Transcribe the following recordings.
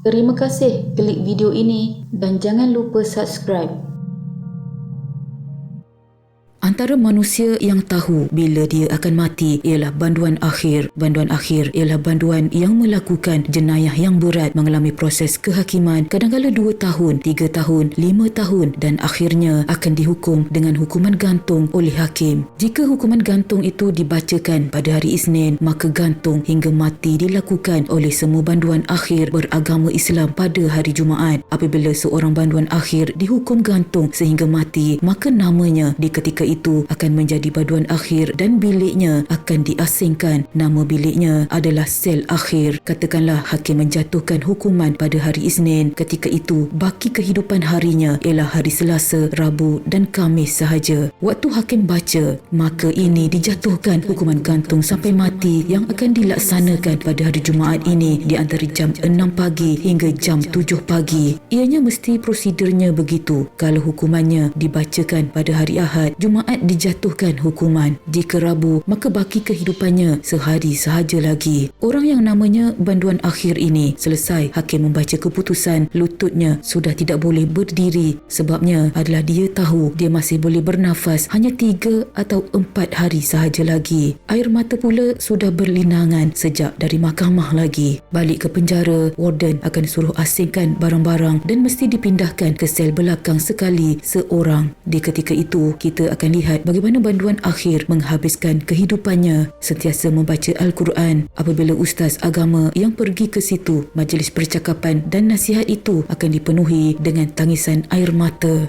Terima kasih klik video ini dan jangan lupa subscribe. Antara manusia yang tahu bila dia akan mati ialah banduan akhir. Banduan akhir ialah banduan yang melakukan jenayah yang berat, mengalami proses kehakiman kadangkala 2 tahun, 3 tahun, 5 tahun dan akhirnya akan dihukum dengan hukuman gantung oleh hakim. Jika hukuman gantung itu dibacakan pada hari Isnin, maka gantung hingga mati dilakukan oleh semua banduan akhir beragama Islam pada hari Jumaat. Apabila seorang banduan akhir dihukum gantung sehingga mati, maka namanya di ketika itu akan menjadi banduan akhir dan biliknya akan diasingkan. Nama biliknya adalah sel akhir. Katakanlah hakim menjatuhkan hukuman pada hari Isnin, ketika itu baki kehidupan harinya ialah hari Selasa, Rabu dan Khamis sahaja. Waktu hakim baca, maka ini dijatuhkan hukuman gantung sampai mati yang akan dilaksanakan pada hari Jumaat ini di antara jam 6 pagi hingga jam 7 pagi. Ianya mesti prosedurnya begitu. Kalau hukumannya dibacakan pada hari Ahad, Jumaat dijatuhkan hukuman. Jika Rabu, maka baki kehidupannya sehari sahaja lagi. Orang yang namanya banduan akhir ini, selesai hakim membaca keputusan, lututnya sudah tidak boleh berdiri. Sebabnya adalah dia tahu dia masih boleh bernafas hanya 3 atau 4 hari sahaja lagi. Air mata pula sudah berlinangan sejak dari mahkamah lagi. Balik ke penjara, warden akan suruh asingkan barang-barang dan mesti dipindahkan ke sel belakang sekali seorang. Di ketika itu, kita akan lihat bagaimana banduan akhir menghabiskan kehidupannya sentiasa membaca Al-Quran. Apabila ustaz agama yang pergi ke situ, majlis percakapan dan nasihat itu akan dipenuhi dengan tangisan air mata.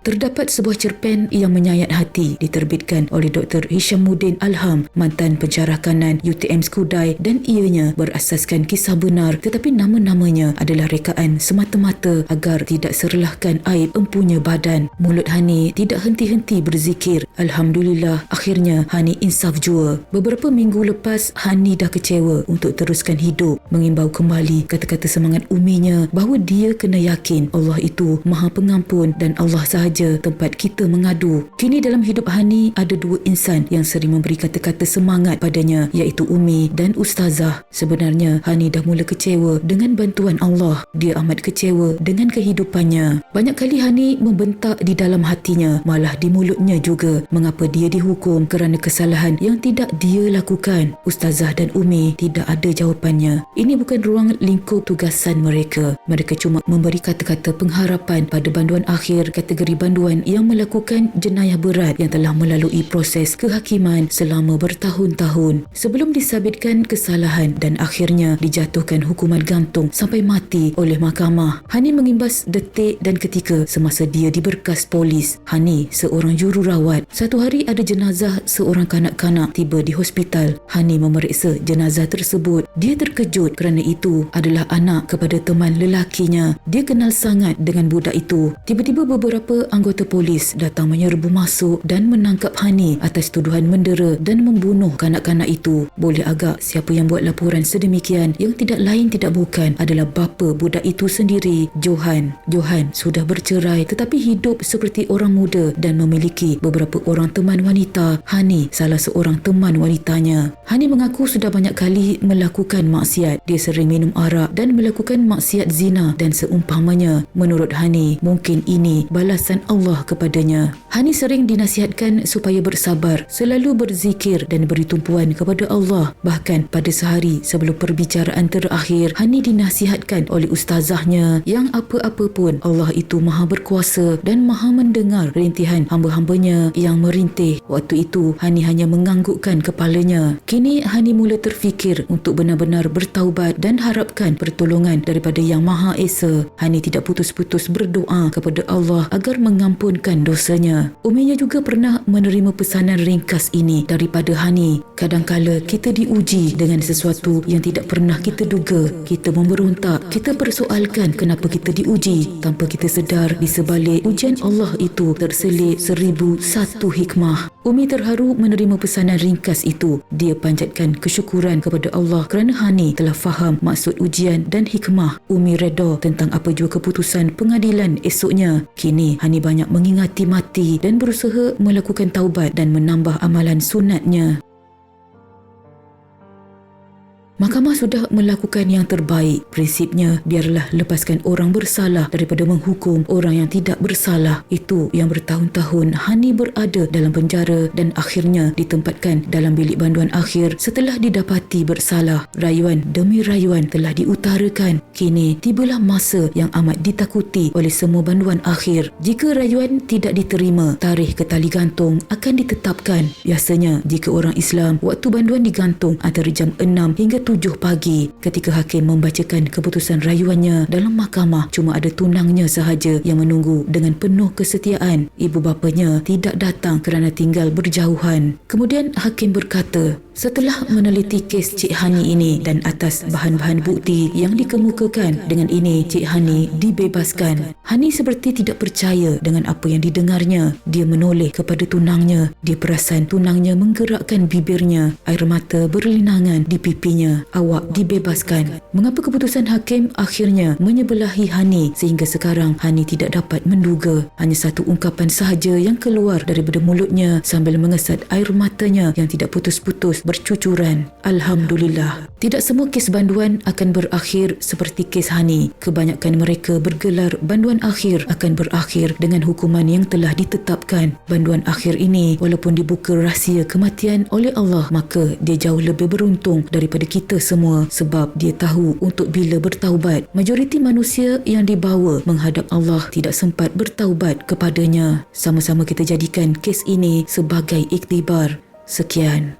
Terdapat sebuah cerpen yang menyayat hati diterbitkan oleh Dr. Hishamuddin Alham, mantan pensyarah kanan UTM Skudai, dan ianya berasaskan kisah benar tetapi nama-namanya adalah rekaan semata-mata agar tidak serlahkan aib empunya badan. Mulut Hani tidak henti-henti berzikir. Alhamdulillah, akhirnya Hani insaf jua. Beberapa minggu lepas, Hani dah kecewa untuk teruskan hidup, mengimbau kembali kata-kata semangat uminya bahawa dia kena yakin Allah itu Maha Pengampun dan Allah sahaja tempat kita mengadu. Kini dalam hidup Hani ada 2 insan yang sering memberi kata-kata semangat padanya, iaitu Umi dan Ustazah. Sebenarnya Hani dah mula kecewa dengan bantuan Allah. Dia amat kecewa dengan kehidupannya. Banyak kali Hani membentak di dalam hatinya, malah di mulutnya juga, mengapa dia dihukum kerana kesalahan yang tidak dia lakukan. Ustazah dan Umi tidak ada jawapannya. Ini bukan ruang lingkup tugasan mereka. Mereka cuma memberi kata-kata pengharapan pada banduan akhir kategori banduan yang melakukan jenayah berat yang telah melalui proses kehakiman selama bertahun-tahun sebelum disabitkan kesalahan dan akhirnya dijatuhkan hukuman gantung sampai mati oleh mahkamah. Hani mengimbas detik dan ketika semasa dia diberkas polis. Hani seorang jururawat. Satu hari ada jenazah seorang kanak-kanak tiba di hospital. Hani memeriksa jenazah tersebut. Dia terkejut kerana itu adalah anak kepada teman lelakinya. Dia kenal sangat dengan budak itu. Tiba-tiba beberapa anggota polis datang menyerbu masuk dan menangkap Hani atas tuduhan mendera dan membunuh kanak-kanak itu. Boleh agak siapa yang buat laporan sedemikian yang tidak lain tidak bukan adalah bapa budak itu sendiri, Johan. Johan sudah bercerai tetapi hidup seperti orang muda dan memiliki beberapa orang teman wanita. Hani salah seorang teman wanitanya. Hani mengaku sudah banyak kali melakukan maksiat. Dia sering minum arak dan melakukan maksiat zina dan seumpamanya. Menurut Hani, mungkin ini balasan Allah kepadanya. Hani sering dinasihatkan supaya bersabar, selalu berzikir dan beri tumpuan kepada Allah. Bahkan pada sehari sebelum perbicaraan terakhir, Hani dinasihatkan oleh ustazahnya yang apa-apa pun Allah itu Maha berkuasa dan Maha mendengar rintihan hamba-hambanya yang merintih. Waktu itu Hani hanya menganggukkan kepalanya. Kini Hani mula terfikir untuk benar-benar bertaubat dan harapkan pertolongan daripada Yang Maha Esa. Hani tidak putus-putus berdoa kepada Allah agar mengampunkan dosanya. Uminya juga pernah menerima pesanan ringkas ini daripada Hani. Kadangkala kita diuji dengan sesuatu yang tidak pernah kita duga. Kita memberontak, kita persoalkan kenapa kita diuji. Tanpa kita sedar, di sebalik ujian Allah itu terselit 1001 hikmah. Umi terharu menerima pesanan ringkas itu. Dia panjatkan kesyukuran kepada Allah kerana Hani telah faham maksud ujian dan hikmah. Umi reda tentang apa jua keputusan pengadilan esoknya. Kini Hani banyak mengingati mati dan berusaha melakukan taubat dan menambah amalan sunatnya. Mahkamah sudah melakukan yang terbaik. Prinsipnya, biarlah lepaskan orang bersalah daripada menghukum orang yang tidak bersalah. Itu yang bertahun-tahun Hani berada dalam penjara dan akhirnya ditempatkan dalam bilik banduan akhir setelah didapati bersalah. Rayuan demi rayuan telah diutarakan. Kini tibalah masa yang amat ditakuti oleh semua banduan akhir. Jika rayuan tidak diterima, tarikh ketali gantung akan ditetapkan. Biasanya, jika orang Islam, waktu banduan digantung antara jam 6 hingga 7 pagi. Ketika hakim membacakan keputusan rayuannya dalam mahkamah, cuma ada tunangnya sahaja yang menunggu dengan penuh kesetiaan. Ibu bapanya tidak datang kerana tinggal berjauhan. Kemudian hakim berkata, setelah meneliti kes Cik Hani ini dan atas bahan-bahan bukti yang dikemukakan, dengan ini Cik Hani dibebaskan. Hani seperti tidak percaya dengan apa yang didengarnya. Dia menoleh kepada tunangnya. Dia perasan tunangnya menggerakkan bibirnya. Air mata berlinangan di pipinya. Awak dibebaskan. Mengapa keputusan hakim akhirnya menyebelahi Hani sehingga sekarang Hani tidak dapat menduga? Hanya satu ungkapan sahaja yang keluar daripada mulutnya sambil mengesat air matanya yang tidak putus-putus bercucuran. Alhamdulillah. Tidak semua kes banduan akan berakhir seperti kes Hani. Kebanyakan mereka bergelar banduan akhir akan berakhir dengan hukuman yang telah ditetapkan. Banduan akhir ini walaupun dibuka rahsia kematian oleh Allah, maka dia jauh lebih beruntung daripada kita semua sebab dia tahu untuk bila bertaubat. Majoriti manusia yang dibawa menghadap Allah tidak sempat bertaubat kepadanya. Sama-sama kita jadikan kes ini sebagai iktibar. Sekian.